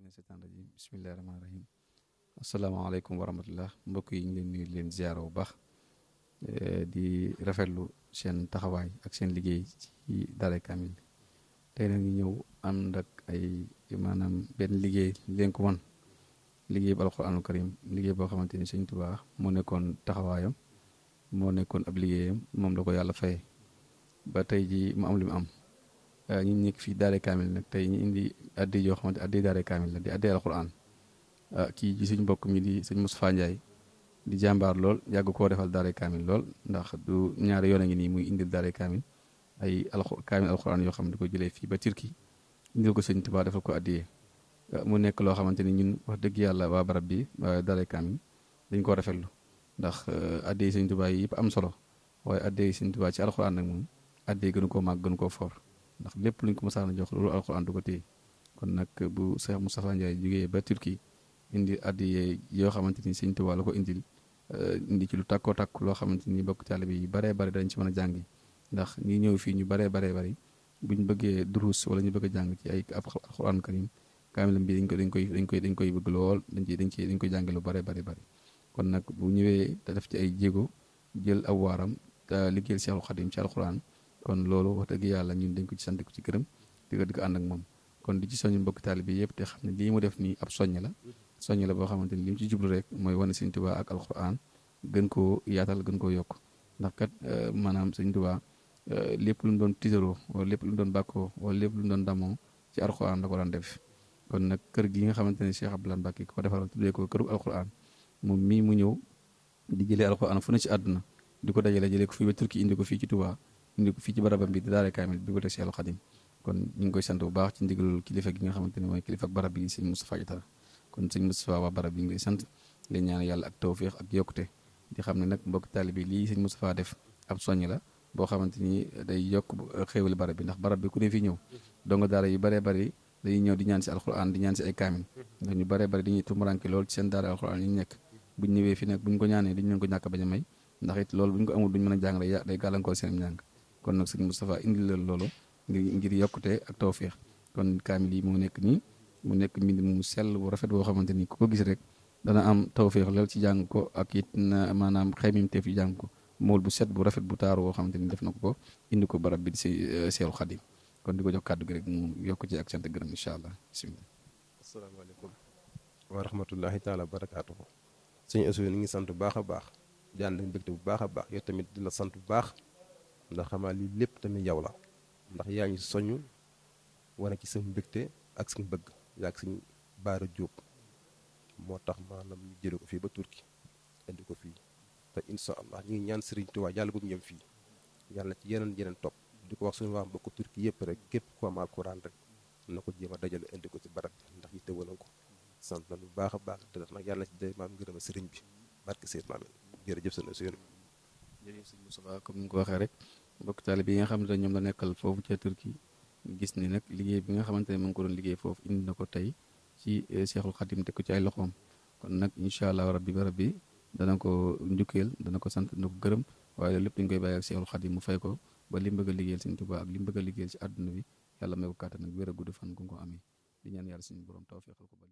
mina seytaan rajim bismillahi rahmaani rahim asalaamaaleykum wa rahmatullah mbokk yi ñu leen nuyu leen ziyaara bu baax di rafetlu seen taxawaay ak seen liggéey ci Daaray Kamil tey nag ñu ñëw ànd ak ay maanaam benn liggéey leen ko wan liggéey bu alxuraanul karim liggéey boo xamante ni Sëñ Tuubaa moo nekkoon taxawaayam moo nekkoon ab liggéeyam moom la ko yàlla fay ba tey ji mu am li mu am ñu nekk fii Daaray Kamil nag tey ñu indi addi yoo xamante addi Daaray Kamil la di addi alxuraan kii ji suñ mbokk mi di sëñ Moustapha Ndiaye di jàmbaar lool yàgg koo defal Daaray Kamil lool ndax du ñaari yoon a ngi nii muy indil Daaray Kamil ay kaamil alxuraan yoo xam ne di ko jëlee fii ba Turquie indil ko Sëñ Tuubaa defal ko addiyee mu nekk loo xamante ni ñun wax dëgg yàlla waa barab bi waa Daaray Kamil dañ ko rafetlu ndax addiyee Sëñ Tuubaa yi yëpp am solo waaye addiyee Sëñ Tuubaa ci alxuraan nag moom addiyee gënu koo màgg gënu koo for ndax lépp luñ ko mosaan a jox loolu alxuraan du ko téye kon nag bu Cheikh Moustapha Ndiaye jógee ba Turquie indi addiyee yoo xamante ni Sëñ Tuubaa la ko indil indi ci lu takkoo takk loo xamante ni bokk taalibe yi baree bari dañ ci mën a jàngi ndax ñi ñëw fii ñu baree bari buñ bëggee durus wala ñu bëgg a jàng ci ay alxuraan karim kaamilam bi dañ koy bëgg lool dañ koy jànge lu baree bari kon nag bu ñëwee te def ci ay jéego jël aw waaram te liggéeyal Seexul Xadim ci alxuraan kon loolu wax dëgg yàlla ñun dañ ko ci sant ko ci gërëm di ko ànd ak moom kon di ci soññ mbokk taalibe yi yëpp te xam ne lii mu def nii ab soññ la boo xamante ni li mu ci jublu rek mooy wane Sëñ Tuubaa ak alxuraan gën koo yaatal gën koo yokk ndax kat maanaam Sëñ Tuubaa lépp lu mu doon tiitaroo wala lépp lu mu doon bàkkoo wala lépp lu mu doon damoo ci alxuraan la ko daan def kon nag kër gi nga xamante ne Cheikh Abdoulaye Mbacké ko defaroon tuddee ko këru alxuraan moom mii mu ñëw di jëlee alxuraan fu ne ci àdduna di ko dajale jëlee ko fii ba Turquie indi ko fii ci Touba indi ko fii ci barabam bi di Daaray Kamil bi ko teg Seexul Xadim kon ñu ngi koy sant bu baax ci ndigalul kilifa gi nga xamante ne mooy kilifa ak barab bi Sëñ Moustapha Diatara kon Sëñ Moustapha waa barab bi ñu ngi koy sant leen ñaan yàlla ak tawféex ak yokkute di xam ne nag mbokk taalibe bi lii Sëñ Moustapha def ab soññ la boo xamante ni day yokk xéewali barab bi ndax barab bi ku ne fi ñëw donga daara yu baree bari dañuy ñëw di ñaan si alxuraan di ñaan si ay kaamil ndax ñu baree bari dañuy tumuranke lool ci seen daara alxuraan yi ñu nekk buñ ñëwee fi nag buñ ko ñaanee dañ leen ko ñàkk bañ a may ndax it loolu buñ ko amul duñ mën a jàng day gàllankoor seen njàng kon nag Sëñ Moustapha indi la loolu ngir yokkute ak tawféex kon kaamil yi moo nekk nii mu nekk mbind mu sell bu rafet boo xamante ni ku ko gis rek dana am tawféex lool ci jàng ko ak it na maanaam xaymimteef yi jàng ko mool bu set bu rafet bu taaru boo xamante ni def na ko indi ko barab bi di Seexul Xadim kon di ko jox kàddu gi rek mu yokk ci ak sant gërëm incha allah bisimilah. asalaamaaleykum wa rahmatullahi taala wa barakaatuhu. sëñ Assou ni ngi sant bu baax a baax di ànd ak mbégte bu baax a baax yow tamit di la sant bu baax ndax xamaa lii lépp tamit yow la ndax yaa ngi soññ wane ci sa mbégte ak suñu bëgg yaa ak suñu Baara Jóob moo tax maanaam ñu jële ko fii ba Turquie indi ko fii te incha allah ñu ngi ñaan Sëriñ Tuubaa yàlla bu mu ñëm fii yàlla ci yeneen topp di ko wax suñu waa mbokku Turquie yëpp rek képp ku am alxuraan rek na ko jéem a dajale indi ko ci barab bi ndax yitte woon ko sant na lu baax a baax te def nag yàlla ci day maam ngërëm a sëriñ bi barke Seydou Maam jërëjëf sëñ Assou. jërëjëf sëñ Moustapha comme ni nga ko waxee rek mbokk taalibe yi nga xam ne ñoom la nekkal foofu ca Turquie gis ni nag liggéey bi nga xamante ne mu ngi ko doon liggéey foofu indi na ko tey ci Seexul Xadim teg ko ci ay loxoom kon nag incha allah rabbi barab bi dana ko njukkeel dana ko sant dana ko gërëm waaye loolu lépp dañu koy bàyyi ak Seexul Xadim mu fay ko ba li mu bëgg a liggéeyal Sëñ Tuubaa ak li mu bëgg a liggéeyal ci àdduna bi yàlla may ko kàttan ak wér a gudd fan gu ko amee di ñaan yàlla suñu borom tawfeexal ko ba